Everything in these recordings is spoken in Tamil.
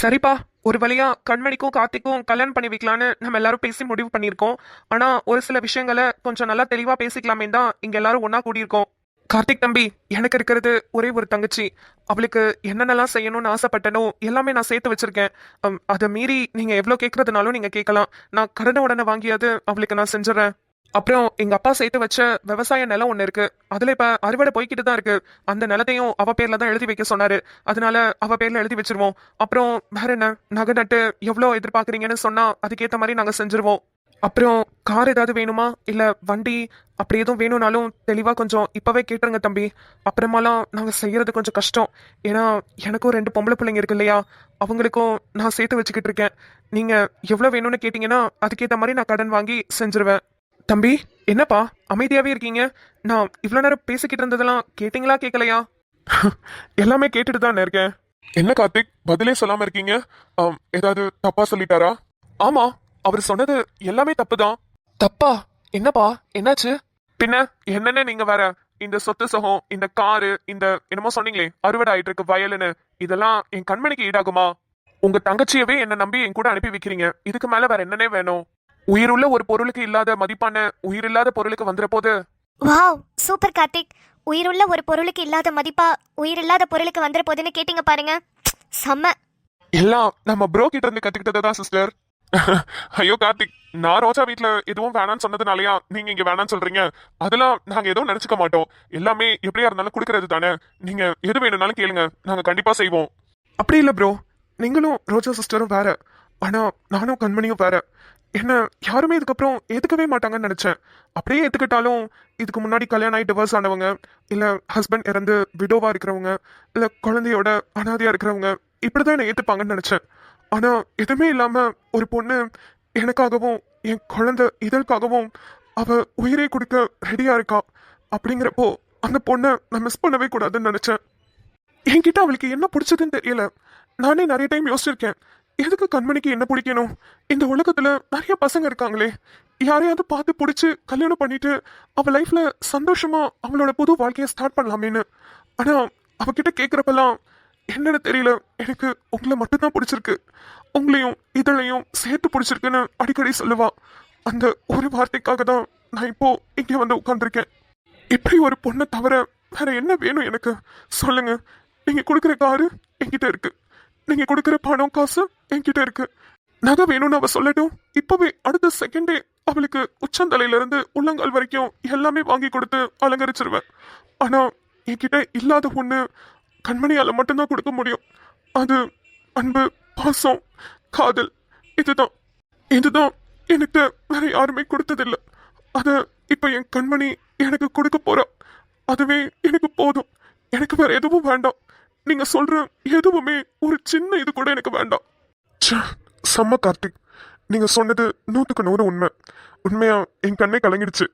சரிப்பா. ஒரு வழியா கண்மணிக்கும் கார்த்திக்கும் கல்யாணம் பண்ணி வைக்கலான்னு நம்ம எல்லாரும் பேசி முடிவு பண்ணியிருக்கோம். ஆனா ஒரு சில விஷயங்களை கொஞ்சம் நல்லா தெளிவா பேசிக்கலாமே தான் இங்க எல்லாரும் ஒண்ணா கூடியிருக்கோம். கார்த்திக் தம்பி, எனக்கு இருக்கிறது ஒரே ஒரு தங்கச்சி. அவளுக்கு என்னென்னலாம் செய்யணும்னு ஆசைப்பட்டனோ எல்லாமே நான் சேர்த்து வச்சிருக்கேன். அதை மீறி நீங்க எவ்வளவு கேட்கறதுனாலும் நீங்க கேட்கலாம். நான் கடனை உடனே வாங்கியாவது அவளுக்கு நான் செஞ்சுறேன். அப்புறம் எங்க அப்பா சேர்த்து வச்ச விவசாய நிலம் ஒண்ணு இருக்கு. அதுல இப்ப அறுவடை போய்கிட்டு தான் இருக்கு. அந்த நிலத்தையும் அவ பேர்ல தான் எழுதி வைக்க சொன்னாரு. அதனால அவ பேர்ல எழுதி வச்சிருவோம். அப்புறம் வேற என்ன, நகை நட்டு எவ்வளவு எதிர்பார்க்கறீங்கன்னு சொன்னா அதுக்கேத்த மாதிரி நாங்க செஞ்சிருவோம். அப்புறம் கார் ஏதாவது வேணுமா இல்ல வண்டி அப்படி எதுவும் வேணும்னாலும் தெளிவா கொஞ்சம் இப்பவே கேட்டுருங்க தம்பி. அப்புறமாலாம் நாங்க செய்யறது கொஞ்சம் கஷ்டம். ஏன்னா எனக்கும் 2 பொம்பளை பிள்ளைங்க இருக்கு இல்லையா, அவங்களுக்கும் நான் சேர்த்து வச்சுக்கிட்டு இருக்கேன். நீங்க எவ்வளவு வேணும்னு கேட்டீங்கன்னா அதுக்கேத்த மாதிரி நான் கடன் வாங்கி செஞ்சிருவேன். தம்பி, என்னப்பா அமைதியாவே இருக்கீங்க? நான் இவ்வளவு நேரம் பேசிக்கிட்டு இருந்ததெல்லாம் கேட்டீங்களா கேட்கலையா? எல்லாமே கேட்டுட்டு தான் இருக்கேன். என்ன கார்த்திக், பதிலே சொல்லாம இருக்கீங்க? ஏதாவது தப்பா சொல்லிட்டாரா? ஆமா, அவர் சொன்னது எல்லாமே தப்புதான். தப்பா? என்னப்பா என்னாச்சு? பின்ன என்னன்னு நீங்க வேற, இந்த சொத்து சுகம், இந்த காரு, இந்த என்னமோ சொன்னீங்களே அறுவடை ஆயிட்டு இருக்கு வயலுன்னு, இதெல்லாம் என் கண்மணிக்கு ஈடாகுமா? உங்க தங்கச்சியவே என்ன நம்பி என் கூட அனுப்பி வைக்கிறீங்க. இதுக்கு மேல வேற என்னன்னே வேணும்? உயிருள்ள ஒரு பொருளுக்கு இல்லாத மதிப்பான உயிரில்லாத பொருளுக்கு வந்துற போது. Wow, super Karthik. உயிருள்ள ஒரு பொருளுக்கு இல்லாத மதிப்பா உயிரில்லாத பொருளுக்கு வந்துற போதுன்னு கேட்டிங்க பாருங்க. செம்ம. எல்லாம் நம்ம ப்ரோ கிட்ட இருந்து கத்துக்கிட்டதான் சிஸ்டர். ஐயோ கார்த்திக், நான் ரோஜா வீட்ல எதுவும் வேணாம்னு சொன்னதுனாலயா நீங்க இங்க வேணாம்னு சொல்றீங்க? அதெல்லாம் நாங்க எதுவும் நினைச்சுக்க மாட்டோம். எல்லாமே எப்படியா இருந்தாலும் கொடுக்கறது தானே. நீங்க எது வேணும்னாலும் கேளுங்க, நாங்க கண்டிப்பா செய்வோம். அப்படி இல்ல ப்ரோ, நீங்களும் ரோஜா சிஸ்டரும் வேற, ஆனா நானும் கண்மணியும் வேற. என்ன யாருமே இதுக்கப்புறம் ஏத்துக்கவே மாட்டாங்கன்னு நினைச்சேன். அப்படியே ஏத்துக்கிட்டாலும் இதுக்கு முன்னாடி கல்யாணம் ஆகி டிவோர்ஸ் ஆனவங்க, இல்ல ஹஸ்பண்ட் இறந்து விடோவா இருக்கிறவங்க, இல்ல குழந்தையோட அனாதையா இருக்கிறவங்க, இப்படிதான் என்ன ஏத்துப்பாங்கன்னு நினைச்சேன். ஆனா எதுவுமே இல்லாம ஒரு பொண்ணு எனக்காகவும் என் குழந்தை இதற்காகவும் அவ உயிரை கொடுக்க ரெடியா இருக்கா. அப்படிங்கிறப்போ அந்த பொண்ணை நான் மிஸ் பண்ணவே கூடாதுன்னு நினைச்சேன். என்கிட்ட அவளுக்கு என்ன பிடிச்சதுன்னு தெரியல. நானே நிறைய டைம் யோசிச்சிருக்கேன், எதுக்கு கண்மணிக்கு என்ன பிடிக்கணும்? இந்த உலகத்துல நிறைய பசங்க இருக்காங்களே, யாரையாவது பார்த்து பிடிச்சி கல்யாணம் பண்ணிட்டு அவ லைஃப்ல சந்தோஷமா அவளோட புது வாழ்க்கையை ஸ்டார்ட் பண்ணலாமேன்னு. ஆனா அவகிட்ட கேட்குறப்பெல்லாம் என்னன்னு தெரியல, எனக்கு உங்களை மட்டும்தான் பிடிச்சிருக்கு, உங்களையும் இதழையும் சேர்த்து பிடிச்சிருக்குன்னு அடிக்கடி சொல்லுவா. அந்த ஒரு வார்த்தைக்காக தான் நான் இப்போ இங்கே வந்து உட்காந்துருக்கேன். இப்படி ஒரு பொண்ணை தவிர வேற என்ன வேணும் எனக்கு? சொல்லுங்க. நீங்க கொடுக்குற காரு என்கிட்ட இருக்கு, நீங்க கொடுக்குற பணம் காசு என்கிட்ட இருக்கு. நகை வேணும்னு அவ சொல்லட்டும், இப்பவே அடுத்த செகண்டே அவளுக்கு உச்சந்தலையில இருந்து உள்ளங்கால் வரைக்கும் எல்லாமே வாங்கி கொடுத்து அலங்கரிச்சிருவேன். ஆனா என்கிட்ட இல்லாத ஒண்ணு கண்மணியால மட்டும்தான் கொடுக்க முடியும். அது அன்பு, பாசம், காதல். இதுதான் இதுதான் எனக்கு வேற யாருமே கொடுத்ததில்லை. அத இப்ப என் கண்மணி எனக்கு கொடுக்க போறா. அதுவே எனக்கு போதும். எனக்கு வேற எதுவும் வேண்டாம். நீங்க சொல்ற எதுவுமே ஒரு சின்ன இது கூட எனக்கு வேண்டாம். செம்ம கார்த்திக், நீங்க சொன்னது 100% உண்மை. உண்மையா என் கண்ணே கலங்கிடுச்சு.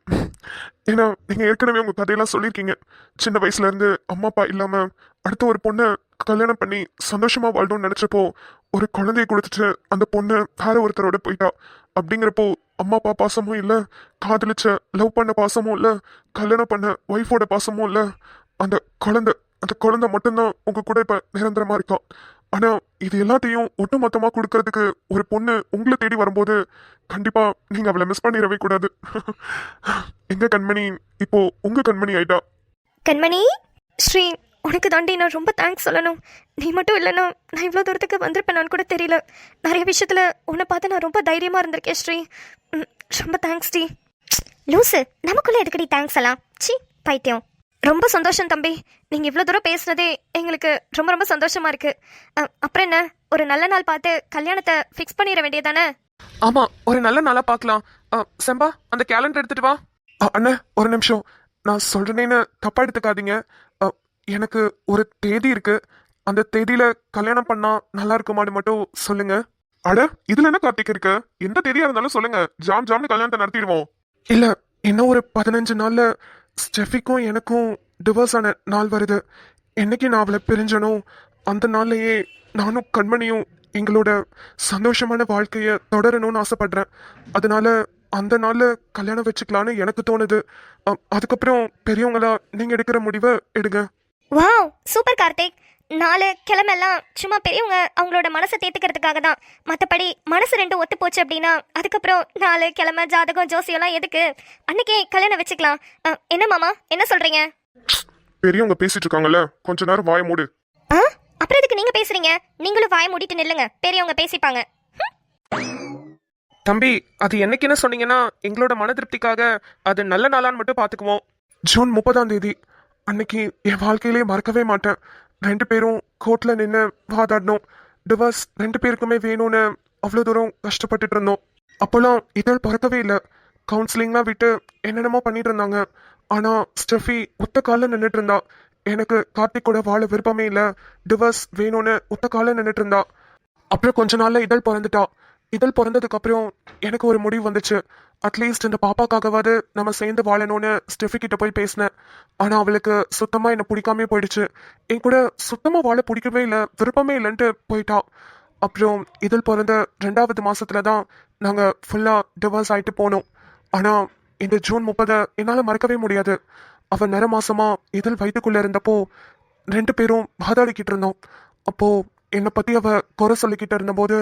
ஏன்னா நீங்க ஏற்கனவே உங்க கதையெல்லாம் சொல்லியிருக்கீங்க. சின்ன வயசுல இருந்து அம்மா அப்பா இல்லாம அடுத்த ஒரு பொண்ணை கல்யாணம் பண்ணி சந்தோஷமா வாழணும்னு நினைச்சப்போ ஒரு குழந்தைய கொடுத்துட்டு அந்த பொண்ணு வேற ஒருத்தரோட போயிட்டா. அப்படிங்கிறப்போ அம்மா அப்பா பாசமும் இல்ல, காதலிச்ச லவ் பண்ண பாசமும் இல்ல, கல்யாணம் பண்ண ஒய்ஃபோட பாசமும் இல்ல. அந்த குழந்தை மட்டும்தான் உங்க கூட இப்ப நிரந்தரமா இருக்கான். ஆனா இது எல்லாத்தையும் ஒட்டுமொத்தமா கொடுக்கறதுக்கு ஒரு பொண்ணு உங்களை தேடி வரும்போது கண்டிப்பா நீங்க அவளை மிஸ் பண்ணிடவே கூடாது. எங்க கண்மணி இப்போ உங்க கண்மணி ஆயிட்டா. கண்மணி, ஸ்ரீ, உனக்கு தாண்டி நான் ரொம்ப தேங்க்ஸ் சொல்லணும். நீ மட்டும் இல்லைன்னா நான் இவ்வளோ தூரத்துக்கு வந்திருப்பேன் கூட தெரியல. நிறைய விஷயத்தில் உன்னை பார்த்து நான் ரொம்ப தைரியமாக இருந்திருக்கேன் ஸ்ரீ. ரொம்ப தேங்க்ஸ் டி. லூசு, நமக்குள்ளே எதுக்கடி தேங்க்ஸ் எல்லாம்? சி, பைத்தியம். ரொம்ப சந்தோஷம் தம்பி, நீங்கள் இவ்வளோ தூரம் பேசுனதே எங்களுக்கு ரொம்ப ரொம்ப சந்தோஷமா இருக்கு. அப்புறம் என்ன, ஒரு நல்ல நாள் பார்த்து கல்யாணத்தை ஃபிக்ஸ் பண்ணிட வேண்டியதானே? ஆமா, ஒரு நல்ல நாளா பார்க்கலாம். செம்பா, அந்த கேலண்டர் எடுத்துட்டு வா. அண்ணா ஒரு நிமிஷம், நான் சொல்றேன்னு தப்பா எடுத்துக்காதீங்க. எனக்கு ஒரு தேதி இருக்கு, அந்த தேதியில கல்யாணம் பண்ணா நல்லா இருக்குமான்னு மட்டும் சொல்லுங்க. அட, இதுல என்ன கார்த்திக் இருக்கு? எந்த தேதியா இருந்தாலும் சொல்லுங்க, ஜாம்னு கல்யாணத்தை நடத்திடுவோம். இல்ல, இன்னும் ஒரு 15 நாள்ல ஸ்டெஃபிக்கும் எனக்கும் டிவோர்ஸ் ஆன நாள் வருது. என்னைக்கு நான் அவளை பிரிஞ்சனும் அந்த நாள்லயே நானும் கண்மணியும் எங்களோட சந்தோஷமான வாழ்க்கைய தொடரணும்னு ஆசைப்படுறேன். அதனால அந்த நாள்ல கல்யாணம் வச்சுக்கலான்னு எனக்கு தோணுது. அதுக்கப்புறம் பெரியவங்களா நீங்க எடுக்கிற முடிவை எடுங்க. Wow, super Karthik. 4 கிழமெல்லாம் சும்மா பெரியவங்க அவங்களோட மனசை தேத்துக்கிறதுக்காக தான். மற்றபடி மனசு ரெண்டும் ஒத்து போச்சு அப்படின்னா அதுக்கப்புறம் 4 கிழமை ஜாதகம் ஜோசியெல்லாம் எதுக்கு? அன்னைக்கே கல்யாணம் வச்சுக்கலாம். என்ன மாமா, என்ன சொல்றீங்க? பெரியவங்க பேசிட்டு இருக்காங்கல்ல, கொஞ்ச நேரம் வாய மூடு. அப்புறம் எதுக்கு நீங்க பேசுறீங்க? நீங்களும் வாய மூடிட்டு நில்லுங்க, பெரியவங்க பேசிப்பாங்க. தம்பி, அது என்னைக்குன்னு சொன்னீங்கன்னா எங்களோட மன திருப்திக்காக அது நல்ல நாளான்னு மட்டும் பார்த்துக்குவோம். ஜூன் 30 அன்னைக்கு என் வாழ்க்கையிலே மறக்கவே மாட்டேன். 2 பேரும் கோர்ட்ல நின்று வாதாடணும். டிவர்ஸ் 2 பேருக்குமே வேணும்னு அவ்வளோ தூரம் கஷ்டப்பட்டுட்டு இருந்தோம். அப்போல்லாம் இதழ் பிறக்கவே இல்லை. கவுன்சிலிங்லாம் விட்டு என்னென்னமோ பண்ணிட்டு இருந்தாங்க. ஆனால் ஸ்டெஃபி ஒத்த காலில் நின்றுட்டு இருந்தா. எனக்கு கார்த்திக் கூட வாழ விருப்பமே இல்லை, டிவர்ஸ் வேணும்னு ஒத்த காலில் நின்றுட்டு இருந்தா. அப்புறம் கொஞ்ச நாள்ல இதழ் பிறந்துட்டா. இதழ் பிறந்ததுக்கு அப்புறம் எனக்கு ஒரு முடிவு வந்துச்சு. அட்லீஸ்ட் இந்த பாப்பாக்காகவாது நம்ம சேர்ந்து வாழணும்னு ஸ்டெஃபி கிட்ட போய் பேசினேன். ஆனா அவளுக்கு சுத்தமா என்ன பிடிக்காமே போயிடுச்சு. என் கூட சுத்தமா வாழ பிடிக்கவே இல்லை, விருப்பமே இல்லைன்ட்டு போயிட்டா. அப்புறம் இதழ் பிறந்த 2வது மாசத்துல தான் நாங்க ஃபுல்லா டிவர்ஸ் ஆயிட்டு போனோம். ஆனா இந்த ஜூன் 30 என்னால மறக்கவே முடியாது. அவ நிற மாசமா இதழ் வயிற்றுக்குள்ள இருந்தப்போ 2 பேரும் வாதாடிக்கிட்டு இருந்தோம். அப்போ என்னை பத்தி அவ குறை சொல்லிக்கிட்டு இருந்தபோது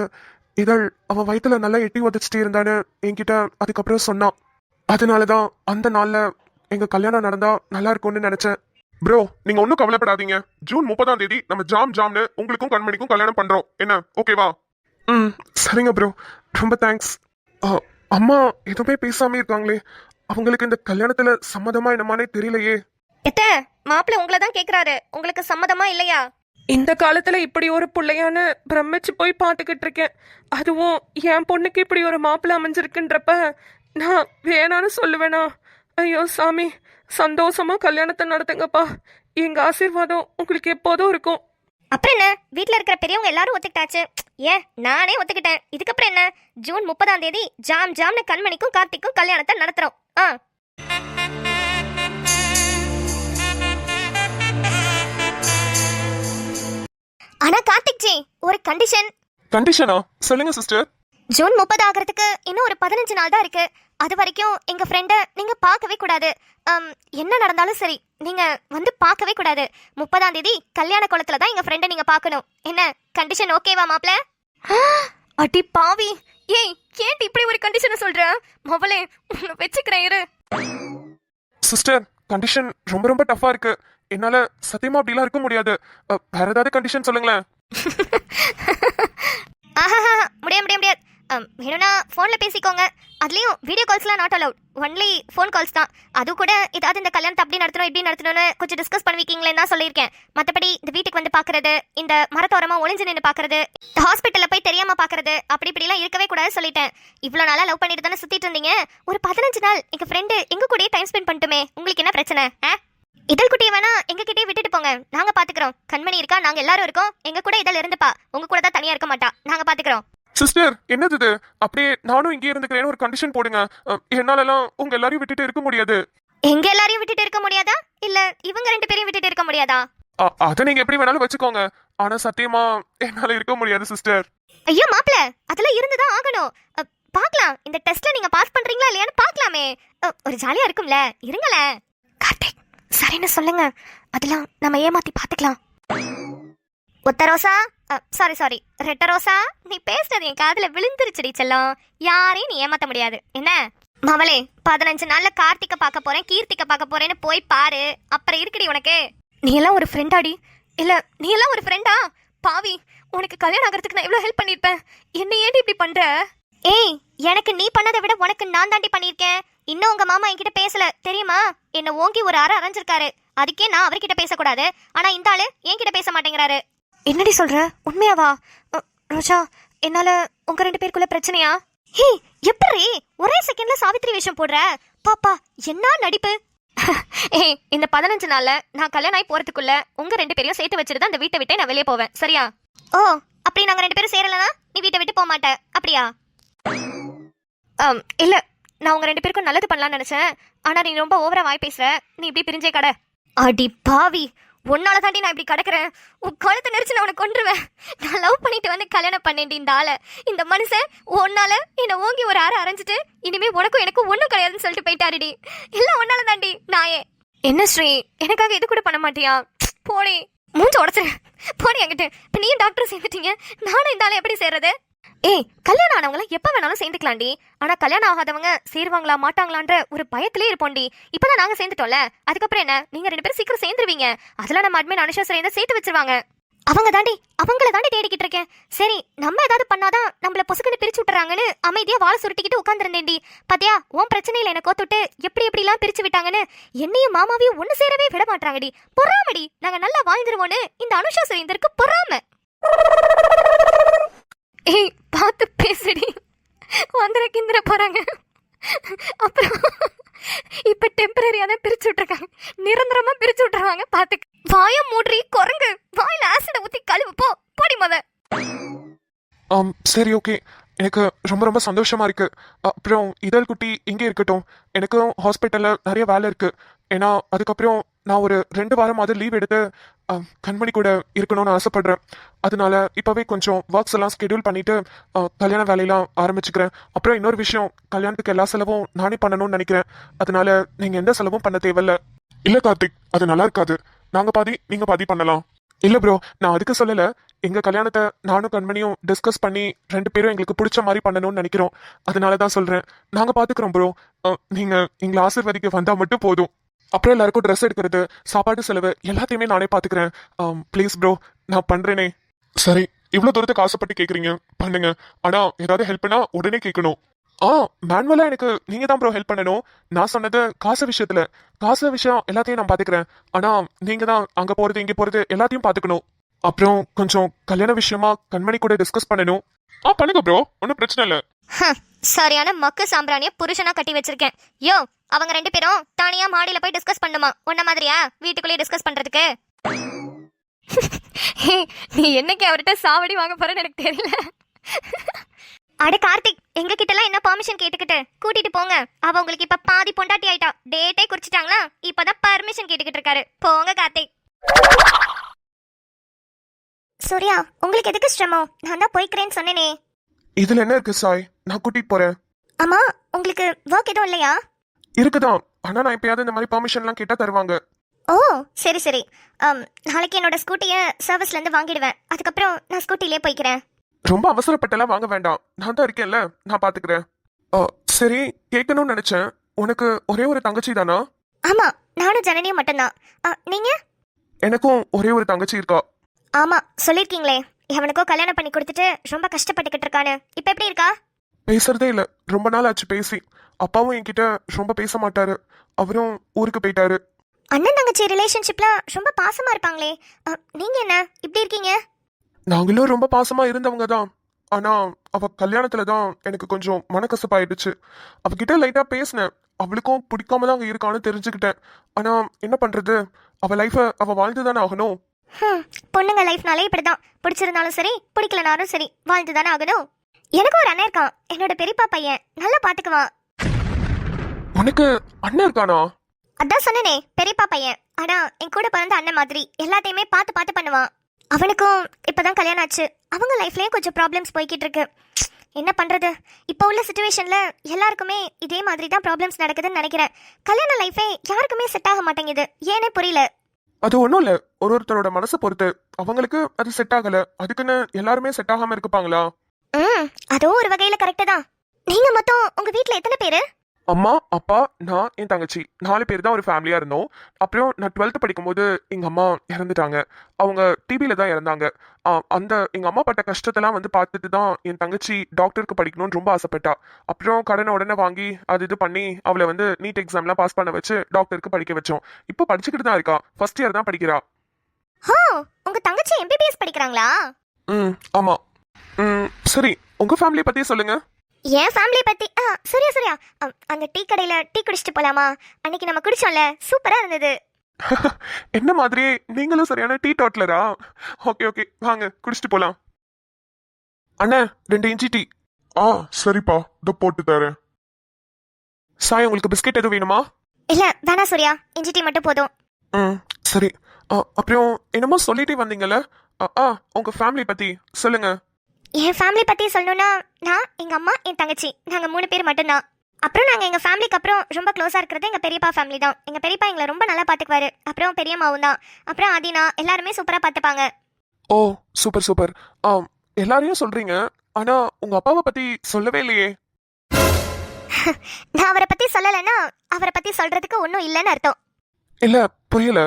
இதழ் அவ வயிற்றுல நல்லா எட்டி உதச்சிட்டு இருந்தான்னு என்கிட்ட அதுக்கப்புறம் சொன்னான். அதனாலதான் அந்த நாள்ல எங்க கல்யாணம் நடந்தா நல்லா இருக்கும்னு நினைச்சேன். ப்ரோ, நீங்க ஒன்றும் கவலைப்படாதீங்க. ஜூன் 30 நம்ம ஜாம்னு உங்களுக்கும் கண்மணிக்கும் கல்யாணம் பண்றோம். என்ன, ஓகேவா? சரிங்க ப்ரோ, ரொம்ப தேங்க்ஸ். அம்மா எதுவுமே பேசாம இருக்காங்களே, அவங்களுக்கு இந்த கல்யாணத்துல சம்மதமா என்னமானே தெரியலையே. எத்த மாப்பிள்ள உங்களை தான் கேக்குறாரு, உங்களுக்கு சம்மதமா இல்லையா? இந்த காலத்துல இப்படி ஒரு பிள்ளையான்னு பிரமிச்சு போய் பார்த்துக்கிட்டு இருக்கேன். அதுவும் என் பொண்ணுக்கு இப்படி ஒரு மாப்பிள்ளை அமைஞ்சிருக்குன்றப்ப நான் வேணான்னு சொல்லுவேனா? ஐயோ சாமி, சந்தோஷமா கல்யாணத்தை நடத்துங்கப்பா. எங்க ஆசீர்வாதம் உங்களுக்கு எப்போதும் இருக்கும். அப்புறம் என்ன, வீட்ல இருக்கிற பெரியவங்க எல்லாரும் ஒத்துக்கிட்டாச்சு. ஏன், நானே ஒத்துக்கிட்டேன். இதுக்கப்புறம் என்ன, ஜூன் 30 ஜாம்னு கண்மணிக்கும் கார்த்திக்கும் கல்யாணத்தை நடத்துறோம். ஆனா கார்த்திக் ஜி, ஒரு கண்டிஷன். கண்டிஷனா? சொல்லுங்க சிஸ்டர். ஜூன் 30 ஆகிறதுக்கு இன்னும் ஒரு 15 நாள் தான் இருக்கு. அது வரைக்கும் எங்க ஃப்ரெண்டை நீங்க பார்க்கவே கூடாது. என்ன நடந்தாலும் சரி, நீங்க வந்து பார்க்கவே கூடாது. 30 கல்யாண குளத்துல தான் எங்க ஃப்ரெண்டை நீங்க பார்க்கணும். என்ன, கண்டிஷன் ஓகேவா மாப்ள? அடி பாவி, ஏய் ஏன் இப்படி ஒரு கண்டிஷனை சொல்ற? மவளே, உன்னை வச்சுக்கிறேன் இரு. சிஸ்டர், கண்டிஷன் ரொம்ப ரொம்ப டஃபா இருக்கு. என்னால சத்தியமா அப்படிலாம் இருக்க முடியாது. வேற ஏதாவது கண்டிஷன் சொல்லுங்களேன். முடியாது. வேணும்னா ஃபோன்ல பேசிக்கோங்க. அதுலயும் வீடியோ கால்ஸ்லாம் not allowed, only phone calls தான். அது கூட ஏதாவது இந்த கல்யாணத்தை அப்படி நடத்தணும் இப்படி நடத்தணும்னு கொஞ்சம் டிஸ்கஸ் பண்ணுவீங்களேன்னு தான் சொல்லியிருக்கேன். மற்றபடி இந்த வீட்டுக்கு வந்து பார்க்கறது, இந்த மரத்தோரமா ஒளிஞ்சு நின்று பார்க்கறது, ஹாஸ்பிட்டல்ல போய் தெரியாம பார்க்கறது, அப்படி இப்படிலாம் இருக்கவே கூடாது சொல்லிட்டேன். இவ்வளோ நாளா லவ் பண்ணிட்டு தானே சுத்திட்டு இருந்தீங்க. ஒரு 15 நாள் எங்க ஃப்ரெண்டு எங்க கூடயே டைம் ஸ்பெண்ட் பண்ணட்டுமே, உங்களுக்கு என்ன பிரச்சனை? இதழ் குட்டியை வேணா எங்க கிட்டே விட்டுட்டு போங்க, நாங்க பாத்துக்கிறோம். கண்மணி இருக்கா, நாங்க எல்லாரும் இருக்கோம். எங்க கூட இதழ் இருந்துப்பா, உங்க கூட தான் தனியா இருக்க மாட்டா, நாங்க பாத்துக்கிறோம். சிஸ்டர், என்னது இது? அப்படியே நானும் இங்கே இருந்துக்கிறேன்னு ஒரு கண்டிஷன் போடுங்க. என்னாலலாம் உங்க எல்லாரையும் விட்டுட்டு இருக்க முடியாது. எங்க எல்லாரையும் விட்டுட்டு இருக்க முடியாதா, இல்ல இவங்க 2 பேரையும் விட்டுட்டு இருக்க முடியாதா? அதை நீங்க எப்படி வேணாலும் வச்சுக்கோங்க. ஆனா சத்தியமா என்னால இருக்க முடியாது சிஸ்டர். ஐயோ மாப்ள, அதெல்லாம் இருந்துதான் ஆகணும். பாக்கலாம், இந்த டெஸ்ட்ல நீங்க பாஸ் பண்றீங்களா இல்லையான்னு பாக்கலாமே. ஒரு ஜாலியா இருக்கும்ல, இருங்களேன். கார்த்திக், சரின்னு சொல்லுங்க, அதெல்லாம் நம்ம ஏமாத்தி பாத்துக்கலாம். ஒத்த ரோசா, சாரி ரெட்ட ரோசா, நீ பேசுறது என் காதுல விழுந்துருச்சுடி செல்லம். யாரையும் நீ ஏமாத்த முடியாது. என்ன மவளே, 15 நாள்ல கார்த்திக்க பார்க்க போறேன், கீர்த்திக்க பார்க்க போறேன்னு போய் பாரு, அப்புறம் இருக்குடி உனக்கு. நீ எல்லாம் ஒரு ஃப்ரெண்டாடி? இல்ல நீ எல்லாம் ஒரு ஃப்ரெண்டா? பாவி, உனக்கு கல்யாணம் ஆகிறதுக்கு நான் எவ்வளவு ஹெல்ப் பண்ணிருப்பேன். என்ன ஏன்டி இப்படி பண்ற? ஏய், எனக்கு நீ பண்ணதை விட உனக்கு நான் தாண்டி பண்ணிருக்கேன். இன்னும் உங்க மாமா என்கிட்ட பேசல தெரியுமா? என்ன ஓங்கி ஒரு அரை அரைஞ்சிருக்காரு. அதுக்கே நான் அவர்கிட்ட பேசக்கூடாது, ஆனா இந்த ஆளு என்கிட்ட பேச மாட்டேங்கிறாரு. என்னடி சொல்ற, உண்மையாவா? ரோஜா, என்னால உங்க 2 பேருக்குள்ள பிரச்சனையா? ஹே, எப்படி ஒரே செகண்ட்ல சாவித்திரி வேஷம் போடுற? பாப்பா, என்ன நடிப்பு! ஏய், இந்த 15 நாள்ல நான் கல்யாணம் ஆகி போறதுக்குள்ள உங்க 2 பேரையும் சேர்த்து வச்சுட்டு தான் இந்த வீட்டை விட்டே நான் வெளியே போவேன், சரியா? ஓ, அப்படி நாங்க 2 பேரும் சேரலனா நீ வீட்டை விட்டு போக மாட்ட, அப்படியா? இல்ல, நான் உங்க 2 பேருக்கும் நல்லது பண்ணலாம்னு நினைச்சேன். ஆனா நீ ரொம்ப ஓவரா வாய் பேசுற. நீ இப்படி பிரிஞ்சே கடை. அடி பாவி, உன்னால தாண்டி நான் இப்படி கிடக்குறேன். உன் கழுத்தை நெரிச்சு நான் உன்னை கொன்றுவேன். நான் லவ் பண்ணிட்டு வந்து கல்யாணம் பண்ணேன்டி இந்த ஆளை. இந்த மனுஷன் உன்னால என்னை ஓங்கி ஒரு அரை அரைஞ்சிட்டு இனிமே உனக்கும் எனக்கும் ஒன்றும் கிடையாதுன்னு சொல்லிட்டு போயிட்டாருடி. எல்லாம் உன்னால தாண்டி. நாயே, என்ன ஸ்ரீ, எனக்காக இது கூட பண்ண மாட்டியா? போடி. மூஞ்ச உடச்சிரு போடி என்கிட்ட. இப்போ நீயும் டாக்டர் சேர்ந்துட்டீங்க, நானும் இந்த ஆளை எப்படி சேர்றது? ஏய், கல்யாணம் ஆனவங்கள எப்ப வேணாலும் சேர்ந்துக்கலாம்டி. ஆனா கல்யாணம் ஆகாதவங்க சேருவாங்களா மாட்டாங்களான்ற ஒரு பயத்திலே இருப்போம்டி. இப்பதான் நாங்க சேர்ந்துட்டோம்ல, அதுக்கப்புறம் என்ன, நீங்க 2 பேரும் சீக்கிரம் சேர்ந்துருவீங்க. அதெல்லாம் நம்ம அட்மின் அனுஷா சேர்ந்து சேர்த்து வச்சிருவாங்க. அவங்கள தாண்டி தேடிக்கிட்டு இருக்கேன். சரி, நம்ம ஏதாவது பண்ணாதான் நம்மள பொசுக்குன்னு பிரிச்சு விட்டுறாங்கன்னு அமைதியா வாழை சுருட்டிக்கிட்டு உட்காந்துருந்தேன்டி. பாத்தியா, உன் பிரச்சனையில என்ன கோத்துட்டு எப்படி எல்லாம் பிரிச்சு விட்டாங்கன்னு. என்னையும் மாமாவையும் ஒண்ணு சேரவே விட மாட்டாங்கடி. பொறாமடி, நாங்க நல்லா வாழ்ந்துருவோன்னு இந்த அனுஷா சுரேந்தருக்கு பொறாம. ஏய், பார்த்து பேசுடி, வந்துட கிந்திர போறாங்க. அப்புறம் இப்ப டெம்பரரியா தான் பிரிச்சு விட்டுருக்காங்க, நிரந்தரமா பிரிச்சு விட்டுருவாங்க பாத்துக்க. வாய மூட்ரி குரங்கு, வாயில ஆசிட ஊத்தி கழுவு போ, போடி முத. சரி, ஓகே. எனக்கு ரொம்ப ரொம்ப சந்தோஷமா இருக்கு. அப்புறம் இதழ் குட்டி இங்கே இருக்கட்டும். எனக்கும் ஹாஸ்பிட்டல்ல நிறைய வேலை இருக்கு. ஏன்னா அதுக்கப்புறம் நான் ஒரு 2 வாரமாவது லீவ் எடுத்து கண்மணி கூட இருக்கணும்னு ஆசைப்படுறேன். அதனால இப்பவே கொஞ்சம் ஒர்க்ஸ் எல்லாம் ஸ்கெடியூல் பண்ணிட்டு கல்யாண வேலையெல்லாம் ஆரம்பிச்சுக்கிறேன். அப்புறம் இன்னொரு விஷயம், கல்யாணத்துக்கு எல்லா செலவும் நானே பண்ணணும்னு நினைக்கிறேன். அதனால நீங்க எந்த செலவும் பண்ண தேவையில்ல. இல்ல கார்த்திக், அது நல்லா இருக்காது. நாங்க பாதி நீங்க பாதி பண்ணலாம். இல்ல ப்ரோ, நான் அதுக்கு சொல்லல. எங்க கல்யாணத்தை நானும் கண்மணியும் டிஸ்கஸ் பண்ணி 2 பேரும் எங்களுக்கு பிடிச்ச மாதிரி பண்ணணும்னு நினைக்கிறோம். அதனாலதான் சொல்றேன். நாங்க பாத்துக்கிறோம் ப்ரோ. நீங்க எங்களை ஆசீர்வதிக்க வந்தா மட்டும் போதும். அப்புறம் எல்லாருக்கும் ட்ரெஸ் எடுக்கிறது, சாப்பாடு செலவு எல்லாத்தையுமே நானே பாத்துக்கிறேன். ப்ளீஸ் ப்ரோ, நான் பண்றேனே. சரி, இவ்வளவு தூரத்துக்கு ஆசைப்பட்டு கேக்குறீங்க, பண்ணுங்க. ஆனா ஏதாவது ஹெல்ப்னா உடனே கேட்கணும். மேனுவலா எனக்கு நீங்க தான் ப்ரோ ஹெல்ப் பண்ணணும். நான் சொன்னது காசு விஷயம் எல்லாத்தையும் நான் பாத்துக்கிறேன். ஆனா நீங்க தான் அங்க போறது இங்க போறது எல்லாத்தையும் பாத்துக்கணும். அப்புறம் கொஞ்சம் கல்யாண விஷயமா கண்மணி கூட டிஸ்கஸ் பண்ணணும். பண்ணுங்க ப்ரோ, ஒன்னும் பிரச்சனை இல்ல. சரியான மக்கு சாம்பிராணிய புருஷனா கட்டி வச்சிருக்கேன். யோ, அவங்க 2 பேரும் தனியா மாடியில போய் டிஸ்கஸ் பண்ணுமா? உன்ன மாதிரியா வீட்டுக்குள்ளேயே டிஸ்கஸ் பண்றதுக்கு? நீ என்னைக்கு அவர்கிட்ட சாவடி வாங்க போறேன்னு எனக்கு தெரியல. அட கார்த்திக், எங்க கிட்ட எல்லாம் என்ன பெர்மிஷன் கேட்டுக்கிட்டு கூட்டிட்டு போங்க. அவ உங்களுக்கு இப்ப பாதி பொண்டாட்டி ஆயிட்டா. டேட்டே குறிச்சிட்டாங்களா? இப்பதான் பர்மிஷன் கேட்டுக்கிட்டு இருக்காரு. போங்க கார்த்திக். சூர்யா, உங்களுக்கு எதுக்கு சிரமம்? நான் தான் போய்க்கிறேன்னு சொன்னேனே. இதுல என்ன இருக்கு சாய், நான் கூட்டிட்டு போறேன். ஆமா, உங்களுக்கு ஒர்க் எதுவும் இல்லையா? இருக்குதான், ஆனா நான் எப்பயாவது இந்த மாதிரி பெர்மிஷன் எல்லாம் கேட்டா தருவாங்க. ஓ, சரி. நாளைக்கு என்னோட ஸ்கூட்டியை சர்வீஸ்ல இருந்து வாங்கிடுவேன். அதுக்கப்புறம் நான் ஸ்கூட்டிலே போய்க்கிறேன். ரொம்ப அவசரப்பட்டெல்லாம் வாங்க வேண்டாம், நான் தான் இருக்கேன்ல, நான் பாத்துக்கிறேன். சரி, கேட்கணும்னு நினைச்சேன். உனக்கு ஒரே ஒரு தங்கச்சி தானா? ஆமா, நானும் ஜனனியும் மட்டும்தான். நீங்க? எனக்கும் ஒரே ஒரு தங்கச்சி இருக்கா. ஆமா, சொல்லிருக்கீங்களே. எவனுக்கோ கல்யாணம் பண்ணி கொடுத்துட்டு ரொம்ப கஷ்டப்பட்டுக்கிட்டு இருக்கானு. இப்ப எப்படி இருக்கா? பேசுறதே இல்ல, ரொம்ப நாள் ஆச்சு பேசி. அப்பாவும் என்கிட்ட ரொம்ப பேச மாட்டாரு. அவரும் ஊருக்கு போயிட்டாரு. அண்ணன் தங்கச்சி ரிலேஷன்ஷிப்ல ரொம்ப பாசமா இருப்பாங்களே. நீங்க என்ன இப்படி இருக்கீங்க? நாங்களும் ரொம்ப பாசமா இருந்தவங்க தான். ஆனா அவ கல்யாணத்துல தான் எனக்கு கொஞ்சம் மனக்கசப்பாயிடுச்சு. அவகிட்ட லைட்டா பேசினேன். அவளுக்கும் பிடிக்காம தான் அங்க இருக்கான்னு தெரிஞ்சுக்கிட்டேன். ஆனா என்ன பண்றது, அவ லைஃப அவ வாழ்ந்துதானே ஆகணும். பொண்ணுங்க லைஃப்னாலே இப்படிதான். பிடிச்சிருந்தாலும் சரி, பிடிக்கலனாலும் சரி, வாழ்ந்துதானே ஆகணும். எனக்கு ஒரு அண்ணன் இருக்கான், என்னோட பெரியப்பா பையன். நல்லா பாத்துக்குவான். உனக்கு அண்ணன் இருக்கானா? அதான் சொன்னனே, பெரியப்பா பையன். ஆனா என் கூட பிறந்த அண்ணன் மாதிரி எல்லாத்தையுமே பார்த்து பண்ணுவான். அவனுக்கும் இப்பதான் கல்யாணம் ஆச்சு. அவங்க லைஃப்லயும் கொஞ்சம் ப்ராப்ளம்ஸ் போய்கிட்டு இருக்கு. என்ன பண்றது, இப்போ உள்ள சிச்சுவேஷன்ல எல்லாருக்குமே இதே மாதிரி தான் ப்ராப்ளம்ஸ் நடக்குதுன்னு நினைக்கிறேன். கல்யாண லைஃபே யாருக்குமே செட் ஆக மாட்டேங்குது, ஏனே புரியல. அது ஒன்றும் இல்லை, ஒருத்தரோட மனசை பொறுத்து. அவங்களுக்கு அது செட் ஆகல, அதுக்குன்னு எல்லாருமே செட் ஆகாம இருப்பாங்களா? அதுவும் ஒரு வகையில கரெக்டு தான். நீங்க மொத்தம் உங்க வீட்ல எத்தனை பேரு? அம்மா, அப்பா, நான், என் தங்கச்சி 4 பேர் தான் ஒரு ஃபேமிலியா இருந்தோம். அப்புறம் நான் 12th படிக்கும்போது எங்க அம்மா இறந்துட்டாங்க. அவங்க டிபியில தான் இறந்தாங்க. அந்த எங்க அம்மா பட்ட கஷ்டத்தெல்லாம் வந்து பார்த்துட்டு தான் என் தங்கச்சி டாக்டருக்கு படிக்கணும்னு ரொம்ப ஆசைப்பட்டா. அப்புறம் கடனை உடனே வாங்கி அது இது பண்ணி அவளை வந்து நீட் எக்ஸாம்லாம் பாஸ் பண்ண வச்சு டாக்டருக்கு படிக்க வச்சோம். இப்போ படிச்சுக்கிட்டு தான் இருக்கா, ஃபர்ஸ்ட் இயர் தான் படிக்கிறா. உங்க தங்கச்சி எம்பிபிஎஸ் படிக்கிறாங்களா? ஆமா. சரி, உங்க ஃபேமிலி பத்தி சொல்லுங்க. என் ஃபேமிலி பத்தி சரியா அந்த டீ கடையில டீ குடிச்சிட்டு போலாமா? அன்னைக்கு நம்ம குடிச்சோம்ல, சூப்பரா இருந்தது. என்ன மாதிரி நீங்களும் சரியான டீ டாட்லரா? ஓகே, வாங்க குடிச்சிட்டு போலாம். அண்ணா, 2 இஞ்சி டீ. சரிப்பா, இதோ போட்டு தரேன். சாய், உங்களுக்கு பிஸ்கெட் எதுவும் வேணுமா? இல்ல வேணா சூர்யா, இஞ்சி டீ மட்டும் போதும். சரி. அப்புறம் என்னமோ சொல்லிட்டே வந்தீங்கல்ல, உங்க ஃபேமிலி பத்தி சொல்லுங்க. என் ஃபேமிலி பத்தி சொல்லணும்னா, நான், எங்க அம்மா, என் தங்கச்சி, நாங்க 3 பேர் மட்டும்தான். அப்புறம் நாங்கள் எங்கள் ஃபேமிலிக்கு அப்புறம் ரொம்ப க்ளோஸாக இருக்கிறது எங்கள் பெரியப்பா ஃபேமிலி தான். எங்கள் பெரியப்பா எங்களை ரொம்ப நல்லா பார்த்துக்குவாரு. அப்புறம் பெரியம்மாவும் தான். அப்புறம் ஆதினா எல்லாருமே சூப்பராக பார்த்துப்பாங்க. ஓ சூப்பர் சூப்பர். எல்லாரையும் சொல்றீங்க, ஆனா உங்க அப்பாவை பத்தி சொல்லவே இல்லையே. நான் அவரை பற்றி சொல்லலைன்னா அவரை பற்றி சொல்கிறதுக்கு ஒன்றும் இல்லைன்னு அர்த்தம். இல்ல புரியல.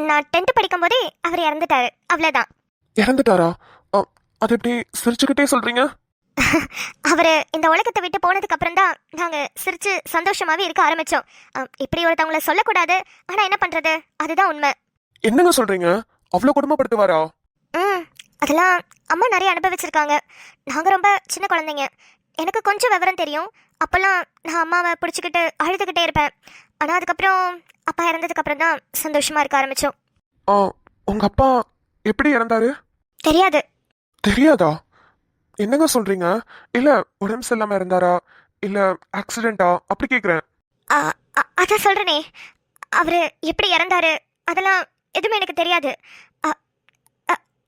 நான் 10th படிக்கும்போதே அவர் இறந்துட்டாரு, அவ்வளோதான். இறந்துட்டாரா? அது எப்படி சிரிச்சுக்கிட்டே சொல்றீங்க? அவர் இந்த உலகத்தை விட்டு போனதுக்கு அப்புறம் தான் நாங்கள் சிரிச்சு சந்தோஷமாகவே இருக்க ஆரம்பித்தோம். இப்படி ஒருத்தவங்கள சொல்லக்கூடாது, ஆனால் என்ன பண்ணுறது, அதுதான் உண்மை. என்னங்க சொல்றீங்க? அவ்வளவு குடும்பப்படுத்துவாரா? அதெல்லாம் அம்மா நிறைய அனுபவிச்சிருக்காங்க. நாங்கள் ரொம்ப சின்ன குழந்தைங்க. எனக்கு கொஞ்சம் விவரம் தெரியும். அப்போல்லாம் நான் அம்மாவை பிடிச்சிக்கிட்டு அழுதுகிட்டே இருப்பேன். ஆனால் அதுக்கப்புறம் அப்பா இறந்ததுக்கப்புறம் தான் சந்தோஷமாக இருக்க ஆரம்பித்தோம். உங்க அப்பா எப்படி இறந்தாரு? தெரியாது. தெரியாதா? என்னங்க சொல்றீங்க? இல்ல உடம்பு சரியில்லாம இருந்தாரா, இல்ல ஆக்சிடென்டா, அப்படி கேக்குறேன். அதான் சொல்கிறேனே, அவர் எப்படி இறந்தாரு அதெல்லாம் எதுவுமே எனக்கு தெரியாது.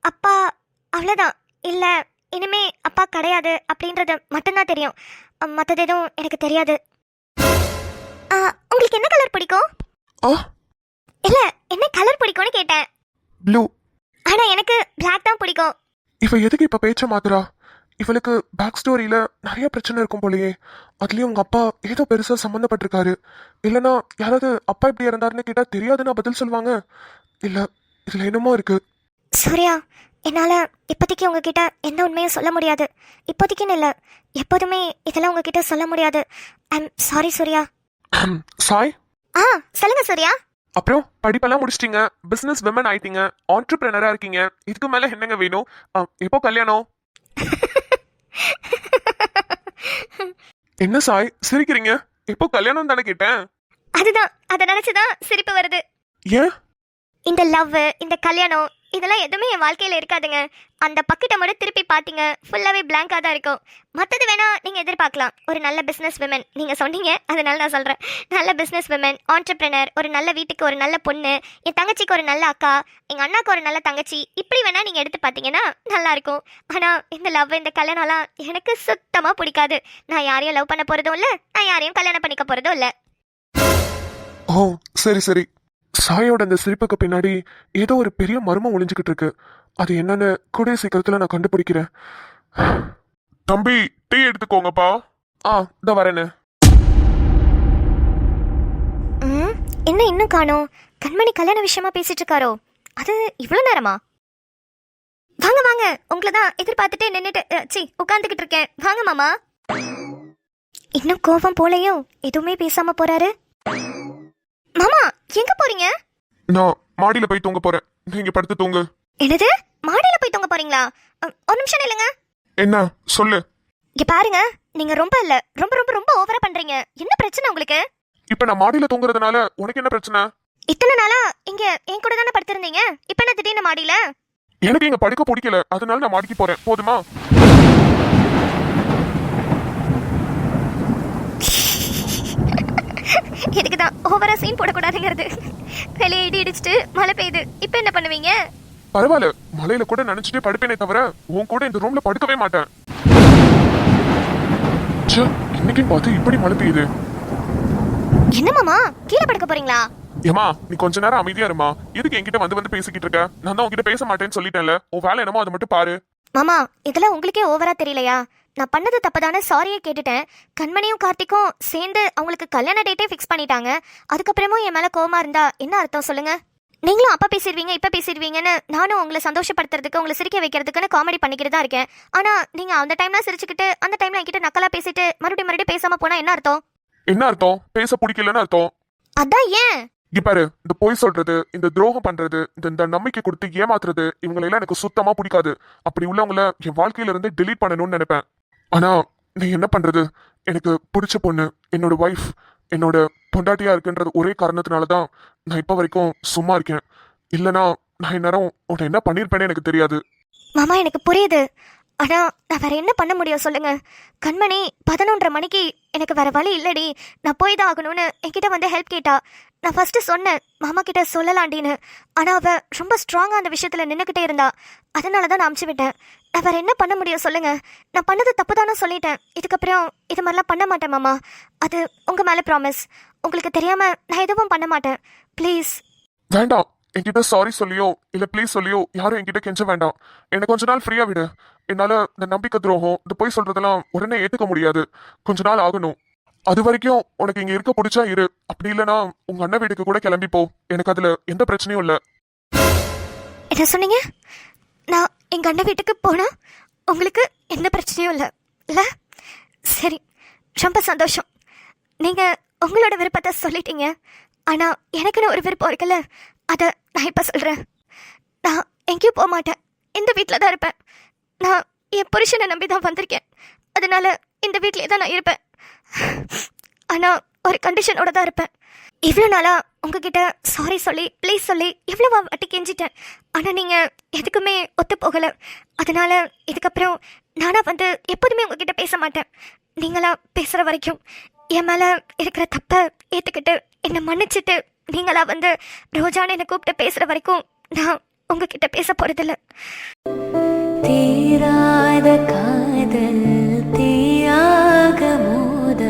அப்பா அவ்வளோதான். இல்லை இனிமே அப்பா கிடையாது அப்படின்றது மட்டும்தான் தெரியும். மற்றது எதுவும் எனக்கு தெரியாது. உங்களுக்கு என்ன கலர் பிடிக்கும்? இல்லை என்ன கலர் பிடிக்கும்னு கேட்டேன். ப்ளூ. ஆனால் எனக்கு பிளாக் தான் பிடிக்கும். இவ எதுக்கு இப்ப பேச்ச மாத்துறா? இவளுக்கு பேக் ஸ்டோரியில நிறைய பிரச்சனை இருக்கும் போலயே. அதுலயும் உங்க அப்பா ஏதோ பெருசா சம்மந்தப்பட்டிருக்காரு. இல்லைன்னா யாராவது அப்பா இப்படி இறந்தாருன்னு கேட்டா தெரியாதுன்னு பதில் சொல்லுவாங்க. இல்ல இதுல என்னமோ இருக்கு. சூர்யா, என்னால் இப்போதைக்கு உங்ககிட்ட எந்த உண்மையும் சொல்ல முடியாது. இப்போதைக்குன்னு இல்லை, எப்போதுமே இதெல்லாம் உங்ககிட்ட சொல்ல முடியாது. I'm sorry Surya. சாய், சொல்லுங்க சூர்யா. அப்புறம் படிப்பெல்லாம் முடிச்சிட்டீங்க, பிசினஸ் விமன் ஆயிட்டீங்க, ஆண்டர்பிரினரா இருக்கீங்க. இதுக்கு மேல என்னங்க வேணும்? எப்போ கல்யாணம்? என்ன சாய் சிரிக்கிறீங்க? எப்போ கல்யாணம் தானே கேட்டேன். அதுதான், அதை நினைச்சுதான் சிரிப்பு வருது. ஏன்? இந்த லவ், இந்த கல்யாணம் இதெல்லாம் எதுவுமே என் வாழ்க்கையில இருக்காதுங்க. அந்த பக்கெட்டை மட்டும் திருப்பி பார்த்தீங்க ஃபுல்லாவே பிளாங்காக தான் இருக்கும். மற்றது வேணா நீங்க எதிர்பார்க்கலாம். ஒரு நல்ல பிசினஸ் விமன் நீங்க சொன்னீங்க, அதனால நான் சொல்றேன். நல்ல பிசினஸ் விமன், ஆண்டர்பிரினர், ஒரு நல்ல வீட்டுக்கு ஒரு நல்ல பொண்ணு, என் தங்கச்சிக்கு ஒரு நல்ல அக்கா, எங்க அண்ணாக்கு ஒரு நல்ல தங்கச்சி, இப்படி வேணா நீங்க எடுத்து பார்த்தீங்கன்னா நல்லா இருக்கும். ஆனா இந்த லவ், இந்த கல்யாணம்லாம் எனக்கு சுத்தமா பிடிக்காது. நான் யாரையும் லவ் பண்ண போறதும் இல்லை, நான் யாரையும் கல்யாணம் பண்ணிக்க போறதும் இல்லை. ஓ சரி சரி. சாயோட அந்த சிரிப்புக்கு பின்னாடி ஏதோ ஒரு பெரிய மர்மம் ஒளிஞ்சுக்கிட்டு இருக்கு. அது என்னன்னு கூடிய சீக்கிரத்துல நான் கண்டுபிடிக்கிறேன். தம்பி டீ எடுத்துக்கோங்கப்பா. இதோ வரேன்னு. என்ன இன்னும் காணோம்? கண்மணி கல்யாண விஷயமா பேசிட்டு இருக்காரோ? அது இவ்வளோ நேரமா? வாங்க வாங்க, உங்களை தான் எதிர்பார்த்துட்டு நின்றுட்டு உட்காந்துக்கிட்டு இருக்கேன். வாங்க மாமா. இன்னும் கோபம் போலையோ, எதுவுமே பேசாம போறாரு. மாமா எங்க போறீங்க? நான் மாடியில போய் தூங்க போறேன். நீங்க படுத்து தூங்கு. என்னது, மாடியில போய் தூங்க போறீங்களா? ஒரு நிமிஷம் இல்லைங்க. என்ன சொல்லு. இங்க பாருங்க, நீங்க ரொம்ப இல்ல ரொம்ப ரொம்ப ரொம்ப ஓவரா பண்றீங்க. என்ன பிரச்சனை உங்களுக்கு? இப்ப நான் மாடியில தூங்குறதுனால உனக்கு என்ன பிரச்சனை? இத்தனை நாளா இங்க என் கூட தானே படுத்திருந்தீங்க, இப்ப என்ன திடீர்னு மாடியில? எனக்கு இங்க படுக்க பிடிக்கல, அதனால நான் மாடிக்கு போறேன். போதுமா? இதுக்குதான் ஓவரா சீன் போடக்கூடாதுங்கிறது. வெளியே இடி இடிச்சிட்டு மழை பெய்யுது, இப்ப என்ன பண்ணுவீங்க? பரவாயில்ல, மலையில கூட நினைச்சிட்டே படுப்பேனே தவிர உன் கூட இந்த ரூம்ல படுக்கவே மாட்டேன். இன்னைக்கு பார்த்து இப்படி மழை பெய்யுது. என்ன மாமா, கீழே படுக்க போறீங்களா? ஏமா நீ கொஞ்ச நேரம் அமைதியா இருமா. எதுக்கு என்கிட்ட வந்து பேசிக்கிட்டு இருக்க? நான் தான் உங்ககிட்ட பேச மாட்டேன்னு சொல்லிட்டேன்ல. உன் வேலை என்னமோ அதை மட்டும் பாரு. மாமா இதெல்லாம் உங்களுக்கே ஓவரா தெரியலையா? நான் பண்ணது தப்புதானே, சாரியே கேட்டுட்டேன். கண்மணியும் கார்த்திக்கும் சேர்ந்து அவங்களுக்கு கல்யாண டேட்டே ஃபிக்ஸ் பண்ணிட்டாங்க. அதுக்கப்புறமும் என் மேல கோவமா இருந்தா என்ன அர்த்தம் சொல்லுங்க? நீங்களும் அப்பா பேசிடுவீங்க இப்ப பேசிடுவீங்கன்னு நானும் உங்களை சந்தோஷப்படுத்துறதுக்கு, உங்களை சிரிக்க வைக்கிறதுக்குன்னு காமெடி பண்ணிக்கிட்டு தான் இருக்கேன். ஆனா நீங்க அந்த டைம்ல சிரிச்சுக்கிட்டு, அந்த டைம்ல என்கிட்ட நக்கலா பேசிட்டு மறுபடியும் பேசாம போனா என்ன அர்த்தம்? என்ன அர்த்தம்? பேச பிடிக்கலன்னு அர்த்தம். அதான் ஏன்? இங்க பாரு, இந்த பொய் சொல்றது, இந்த துரோகம் பண்றது, இந்த நம்பிக்கை கொடுத்து ஏமாத்துறது, இவங்களெல்லாம் எனக்கு சுத்தமா பிடிக்காது. அப்படி உள்ளவங்கள என் வாழ்க்கையில இருந்து டெலீட் பண்ணணும்னு நினைப்பேன். ஆனா நீ என்ன பண்றது? எனக்கு பிடிச்ச பொண்ணு, என்னோட ஒய்ஃப், என்னோட பொண்டாட்டியா இருக்குன்றது ஒரே காரணத்தினாலதான் நான் இப்ப வரைக்கும் சும்மா இருக்கேன். இல்லனா நான் இந்நேரம் உன்னை என்ன பண்ணிருப்பேன்னு எனக்கு தெரியாது. மாமா எனக்கு புரியுது, ஆனா நான் வேற என்ன பண்ண முடியும் சொல்லுங்க? கண்மணி 11:30 மணிக்கு எனக்கு வேற வழி இல்லடி, நான் போய் தான் ஆகணும்னு என்கிட்ட வந்து ஹெல்ப் கேட்டா. நான் ஃபர்ஸ்ட் சொன்னேன் மாமா கிட்ட சொல்லலாண்டின்னு. ஆனா அவ ரொம்ப ஸ்ட்ராங்கா அந்த விஷயத்துல நின்னுக்கிட்டே இருந்தா. அதனால தான் நான் அமுச்சு விட்டேன். நான் வேற என்ன பண்ண முடியும் சொல்லுங்க? நான் பண்ணது தப்பு தானே சொல்லிட்டேன். இதுக்கப்புறம் இது மாதிரிலாம் பண்ண மாட்டேன் மாமா. அது உங்க மேல ப்ராமிஸ். உங்களுக்கு தெரியாம நான் எதுவும் பண்ண மாட்டேன். ப்ளீஸ். வேண்டாம், என்கிட்ட சாரி சொல்லியோ இல்ல ப்ளீஸ் சொல்லியோ யாரும் என்கிட்ட கெஞ்ச வேண்டாம். எனக்கு கொஞ்ச நாள் ஃப்ரீயா விடு. என்னால இந்த நம்பிக்கை துரோகம் இந்த போய் சொல்றதெல்லாம் உடனே ஏத்துக்க முடியாது. கொஞ்ச நாள் ஆகணும். அது வரைக்கும் உனக்கு இங்க இருக்க பிடிச்சா இரு. அப்படி இல்லைன்னா உங்க அண்ணன் வீட்டுக்கு கூட கிளம்பி போ. எனக்கு அதுல எந்த பிரச்சனையும் இல்ல. என்ன சொன்னீங்க? நான் எங்க அண்ணன் வீட்டுக்கு போனா உங்களுக்கு எந்த பிரச்சனையும் இல்லை இல்ல? சரி, ரொம்ப சந்தோஷம். நீங்க உங்களோட விருப்பத்தை சொல்லிட்டீங்க. ஆனா எனக்குன்னு ஒரு விருப்பம் இருக்குல்ல, அதை நான் இப்ப சொல்றேன். நான் எங்கேயும் போக மாட்டேன். இந்த வீட்டில் தான் இருப்பேன். நான் என் புருஷனை நம்பி தான் வந்திருக்கேன். அதனால இந்த வீட்டிலே தான் நான் இருப்பேன். ஆனா ஒரு கண்டிஷனோட தான் இருப்பேன். இவ்வளோ நாளா உங்ககிட்ட சாரி சொல்லி ப்ளீஸ் சொல்லி எவ்வளோ வாட்டி கெஞ்சிட்டேன். ஆனா நீங்க எதுக்குமே ஒத்து போகல. அதனால இதுக்கப்புறம் நானா வந்து எப்போதுமே உங்ககிட்ட பேச மாட்டேன். நீங்களா பேசுற வரைக்கும் என் மேல இருக்கிற தப்பை ஏத்துக்கிட்டு என்னை மன்னிச்சிட்டு நீங்களா வந்து ரோஜான்னு என்னை கூப்பிட்டு பேசுற வரைக்கும் நான் உங்ககிட்ட பேச போறதில்ல. தீராத காதல் தீயாக மோத